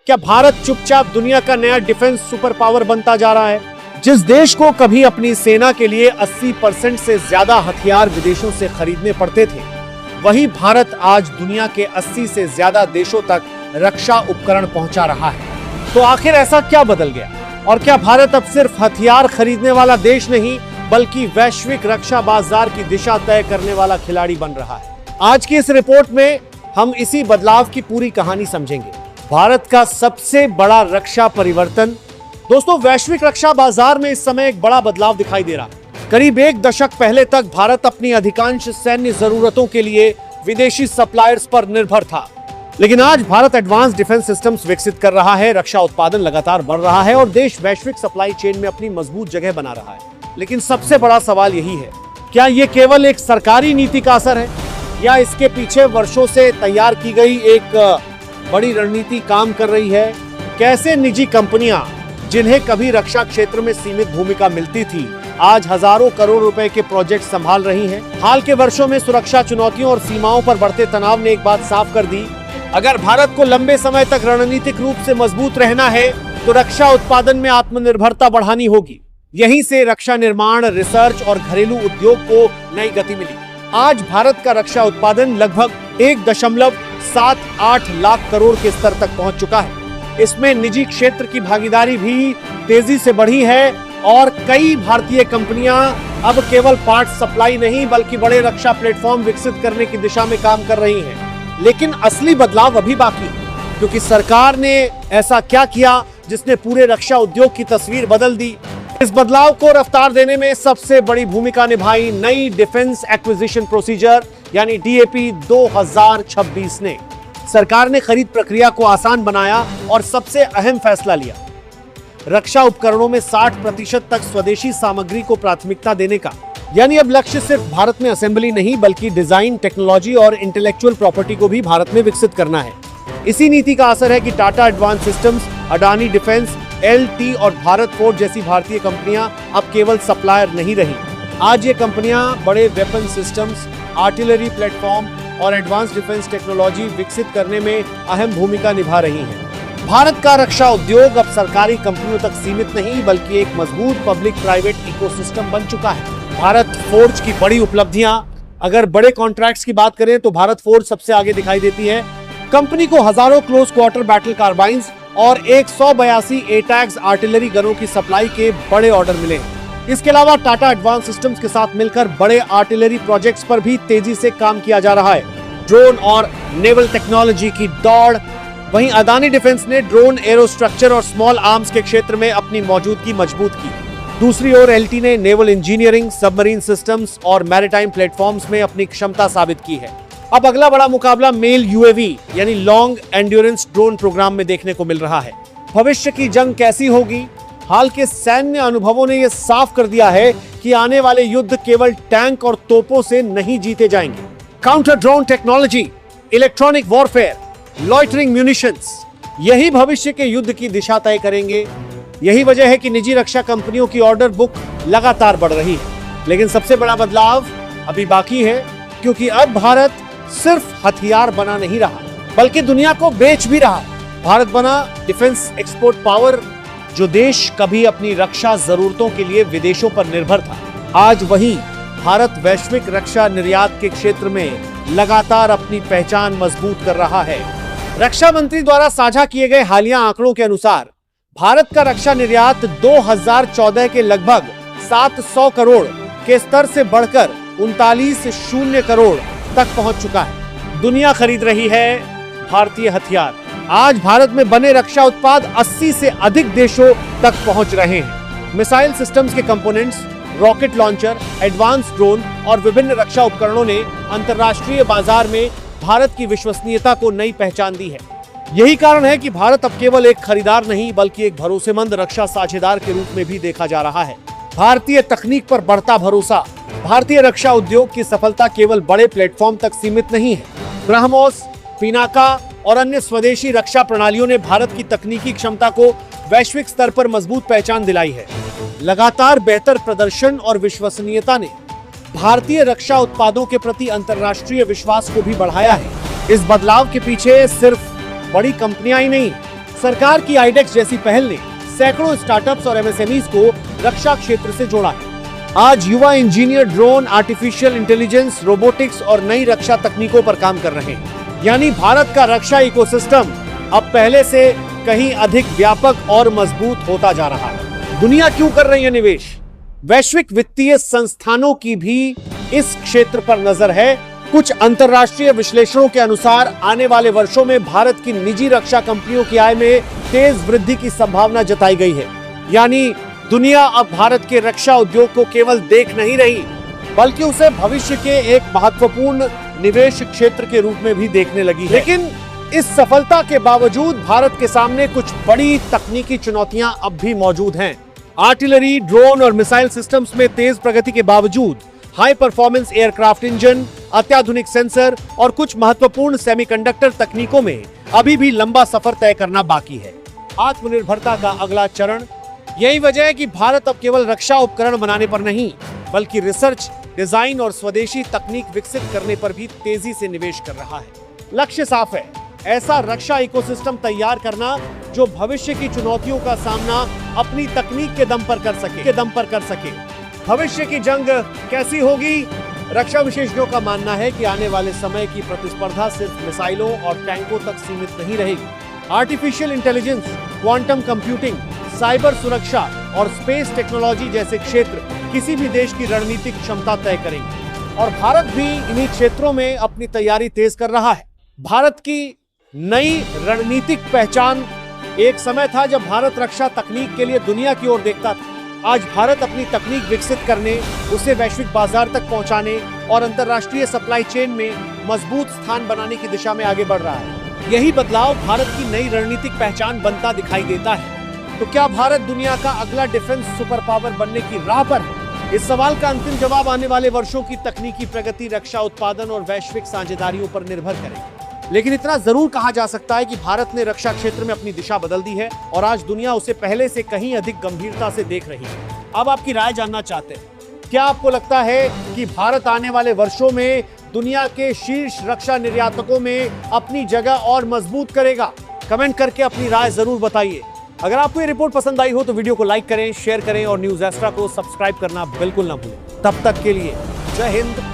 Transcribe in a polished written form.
क्या भारत चुपचाप दुनिया का नया डिफेंस सुपर पावर बनता जा रहा है? जिस देश को कभी अपनी सेना के लिए 80% से ज्यादा हथियार विदेशों से खरीदने पड़ते थे, वही भारत आज दुनिया के 80 से ज्यादा देशों तक रक्षा उपकरण पहुंचा रहा है। तो आखिर ऐसा क्या बदल गया और क्या भारत अब सिर्फ हथियार खरीदने वाला देश नहीं बल्कि वैश्विक रक्षा बाजार की दिशा तय करने वाला खिलाड़ी बन रहा है? आज की इस रिपोर्ट में हम इसी बदलाव की पूरी कहानी समझेंगे। भारत का सबसे बड़ा रक्षा परिवर्तन। दोस्तों, वैश्विक रक्षा बाजार में इस समय एक बड़ा बदलाव दिखाई दे रहा है। करीब एक दशक पहले तक भारत अपनी अधिकांश सैन्य जरूरतों के लिए विदेशी सप्लायर्स पर निर्भर था, लेकिन आज भारत एडवांस डिफेंस सिस्टम्स विकसित कर रहा है, रक्षा उत्पादन लगातार बढ़ रहा है और देश वैश्विक सप्लाई चेन में अपनी मजबूत जगह बना रहा है। लेकिन सबसे बड़ा सवाल यही है, क्या ये केवल एक सरकारी नीति का असर है या इसके पीछे वर्षों से तैयार की गई एक बड़ी रणनीति काम कर रही है? कैसे निजी कंपनियां, जिन्हें कभी रक्षा क्षेत्र में सीमित भूमिका मिलती थी, आज हजारों करोड़ रुपए के प्रोजेक्ट संभाल रही हैं? हाल के वर्षों में सुरक्षा चुनौतियों और सीमाओं पर बढ़ते तनाव ने एक बात साफ कर दी, अगर भारत को लंबे समय तक रणनीतिक रूप से मजबूत रहना है तो रक्षा उत्पादन में आत्मनिर्भरता बढ़ानी होगी। यहीं से रक्षा निर्माण, रिसर्च और घरेलू उद्योग को नई गति मिली। आज भारत का रक्षा उत्पादन लगभग 1.78 लाख करोड़ के स्तर तक पहुंच चुका है। इसमें निजी क्षेत्र की भागीदारी भी तेजी से बढ़ी है और कई भारतीय कंपनियां अब केवल पार्ट सप्लाई नहीं बल्कि बड़े रक्षा प्लेटफॉर्म विकसित करने की दिशा में काम कर रही हैं। लेकिन असली बदलाव अभी बाकी है, क्योंकि सरकार ने ऐसा क्या किया जिसने पूरे रक्षा उद्योग की तस्वीर बदल दी? इस बदलाव को रफ्तार देने में सबसे बड़ी भूमिका निभाई नई डिफेंस एक्विजिशन प्रोसीजर यानी डीएपी 2026 ने। सरकार ने खरीद प्रक्रिया को आसान बनाया और सबसे अहम फैसला लिया, रक्षा उपकरणों में 60% तक स्वदेशी सामग्री को प्राथमिकता देने का। यानी अब लक्ष्य सिर्फ भारत में असेंबली नहीं बल्कि डिजाइन, टेक्नोलॉजी और इंटेलेक्चुअल प्रॉपर्टी को भी भारत में विकसित करना है। इसी नीति का असर है कि Tata advance systems, Adani defence, LT और भारत फोर्ज जैसी भारतीय कंपनियां अब केवल सप्लायर नहीं रही। आज ये कंपनियां बड़े वेपन सिस्टम्स, आर्टिलरी प्लेटफॉर्म और एडवांस डिफेंस टेक्नोलॉजी विकसित करने में अहम भूमिका निभा रही हैं। भारत का रक्षा उद्योग अब सरकारी कंपनियों तक सीमित नहीं बल्कि एक मजबूत पब्लिक प्राइवेट इकोसिस्टम बन चुका है। भारत फोर्ज की बड़ी उपलब्धियां, अगर बड़े कॉन्ट्रैक्ट्स की बात करें तो भारत फोर्ज सबसे आगे दिखाई देती है। कंपनी को हजारों क्लोज क्वार्टर बैटल कार्बाइन्स और 182 एटैक्स आर्टिलरी गनों की सप्लाई के बड़े ऑर्डर मिले हैं। इसके अलावा टाटा एडवांस सिस्टम्स के साथ मिलकर बड़े आर्टिलरी प्रोजेक्ट्स पर भी तेजी से काम किया जा रहा है। ड्रोन और नेवल टेक्नोलॉजी की दौड़। वहीं अदानी डिफेंस ने ड्रोन, एरोस्ट्रक्चर और स्मॉल आर्म्स के क्षेत्र में अपनी मौजूदगी मजबूत की। दूसरी ओर एलटी ने नेवल इंजीनियरिंग, सबमरीन सिस्टम्स और मैरीटाइम प्लेटफॉर्म्स में अपनी क्षमता साबित की है। अब अगला बड़ा मुकाबला मेल यूएवी यानी लॉन्ग एंड्योरेंस ड्रोन प्रोग्राम में देखने को मिल रहा है। भविष्य की जंग कैसी होगी? हाल के सैन्य अनुभवों ने यह साफ कर दिया है कि आने वाले युद्ध केवल टैंक और तोपों से नहीं जीते जाएंगे। Counter drone technology, electronic warfare, loitering munitions, यही भविष्य के युद्ध की दिशा तय करेंगे। यही वजह है कि निजी रक्षा कंपनियों की ऑर्डर बुक लगातार बढ़ रही है। लेकिन सबसे बड़ा बदलाव अभी बाकी है, क्योंकि अब भारत सिर्फ हथियार बना नहीं रहा बल्कि दुनिया को बेच भी रहा है। भारत बना डिफेंस एक्सपोर्ट पावर। जो देश कभी अपनी रक्षा जरूरतों के लिए विदेशों पर निर्भर था, आज वही भारत वैश्विक रक्षा निर्यात के क्षेत्र में लगातार अपनी पहचान मजबूत कर रहा है। रक्षा मंत्री द्वारा साझा किए गए हालिया आंकड़ों के अनुसार भारत का रक्षा निर्यात 2014 के लगभग 700 करोड़ के स्तर से बढ़कर 39 करोड़ तक पहुंच चुका है। दुनिया खरीद रही है भारतीय हथियार। आज भारत में बने रक्षा उत्पाद 80 से अधिक देशों तक पहुंच रहे हैं। मिसाइल सिस्टम्स के components, rocket launcher, advance drone और विभिन्न रक्षा उपकरणों ने अंतर्राष्ट्रीय बाजार में भारत की विश्वसनीयता को नई पहचान दी है। यही कारण है कि भारत अब केवल एक खरीदार नहीं बल्कि एक भरोसेमंद रक्षा साझेदार के रूप में भी देखा जा रहा है। भारतीय तकनीक पर बढ़ता भरोसा। भारतीय रक्षा उद्योग की सफलता केवल बड़े प्लेटफॉर्म तक सीमित नहीं है। ब्रह्मोस, पिनाका और अन्य स्वदेशी रक्षा प्रणालियों ने भारत की तकनीकी क्षमता को वैश्विक स्तर पर मजबूत पहचान दिलाई है। लगातार बेहतर प्रदर्शन और विश्वसनीयता ने भारतीय रक्षा उत्पादों के प्रति अंतर्राष्ट्रीय विश्वास को भी बढ़ाया है। इस बदलाव के पीछे सिर्फ बड़ी कंपनियां ही नहीं, सरकार की आइडेक्स जैसी पहल ने सैकड़ों स्टार्टअप्स और एमएसएमईज को रक्षा क्षेत्र से जोड़ा है। आज युवा engineer drone, artificial intelligence, robotics और नई रक्षा तकनीकों पर काम कर रहे हैं। यानी भारत का रक्षा इकोसिस्टम अब पहले से कहीं अधिक व्यापक और मजबूत होता जा रहा है। दुनिया क्यों कर रही है निवेश? वैश्विक वित्तीय संस्थानों की भी इस क्षेत्र पर नजर है। कुछ अंतर्राष्ट्रीय विश्लेषणों के अनुसार आने वाले वर्षों में भारत की निजी रक्षा कंपनियों की आय में तेज वृद्धि की संभावना जताई गई है। यानी दुनिया अब भारत के रक्षा उद्योग को केवल देख नहीं रही, बल्कि उसे भविष्य के एक महत्वपूर्ण निवेश क्षेत्र के रूप में भी देखने लगी है। लेकिन इस सफलता के बावजूद भारत के सामने कुछ बड़ी तकनीकी चुनौतियां अब भी मौजूद हैं। आर्टिलरी, ड्रोन और मिसाइल सिस्टम्स में तेज प्रगति के बावजूद हाई परफॉर्मेंस एयरक्राफ्ट इंजन, अत्याधुनिक सेंसर और कुछ महत्वपूर्ण सेमीकंडक्टर तकनीकों में अभी भी लंबा सफर तय करना बाकी है। आत्मनिर्भरता का अगला चरण यही वजह है कि भारत अब केवल रक्षा उपकरण बनाने पर नहीं, बल्कि रिसर्च, डिजाइन और स्वदेशी तकनीक विकसित करने पर भी तेजी से निवेश कर रहा है। लक्ष्य साफ है, ऐसा रक्षा इकोसिस्टम तैयार करना जो भविष्य की चुनौतियों का सामना अपनी तकनीक के दम पर कर सके। भविष्य की जंग कैसी होगी? रक्षा विशेषज्ञों का मानना है कि आने वाले समय की प्रतिस्पर्धा सिर्फ मिसाइलों और टैंकों तक सीमित नहीं रहेगी। Artificial intelligence, quantum computing, cyber सुरक्षा और स्पेस टेक्नोलॉजी जैसे क्षेत्र किसी भी देश की रणनीतिक क्षमता तय करेंगे और भारत भी इन्हीं क्षेत्रों में अपनी तैयारी तेज कर रहा है। भारत की नई रणनीतिक पहचान एक समय था जब भारत रक्षा तकनीक के लिए दुनिया की ओर देखता था। आज भारत अपनी तकनीक विकसित करने, उसे वैश्विक बाजार तक पहुंचाने और अंतर्राष्ट्रीय सप्लाई चेन में मजबूत स्थान बनाने की दिशा में आगे बढ़ रहा है। यही बदलाव भारत की नई रणनीतिक पहचान बनता दिखाई देता है। तो क्या भारत दुनिया का अगला डिफेंस सुपर पावर बनने की राह पर है? इस सवाल का अंतिम जवाब आने वाले वर्षों की तकनीकी प्रगति, रक्षा उत्पादन और वैश्विक साझेदारियों पर निर्भर करेगा। लेकिन इतना जरूर कहा जा सकता है कि भारत ने रक्षा क्षेत्र में अपनी दिशा बदल दी है और आज दुनिया उसे पहले से कहीं अधिक गंभीरता से देख रही है। अब आपकी राय जानना चाहते हैं, क्या आपको लगता है कि भारत आने वाले वर्षों में दुनिया के शीर्ष रक्षा निर्यातकों में अपनी जगह और मजबूत करेगा? कमेंट करके अपनी राय जरूर बताइए। अगर आपको ये रिपोर्ट पसंद आई हो तो वीडियो को लाइक करें, शेयर करें और न्यूज़ एक्स्ट्रा को सब्सक्राइब करना बिल्कुल ना भूलें। तब तक के लिए जय हिंद।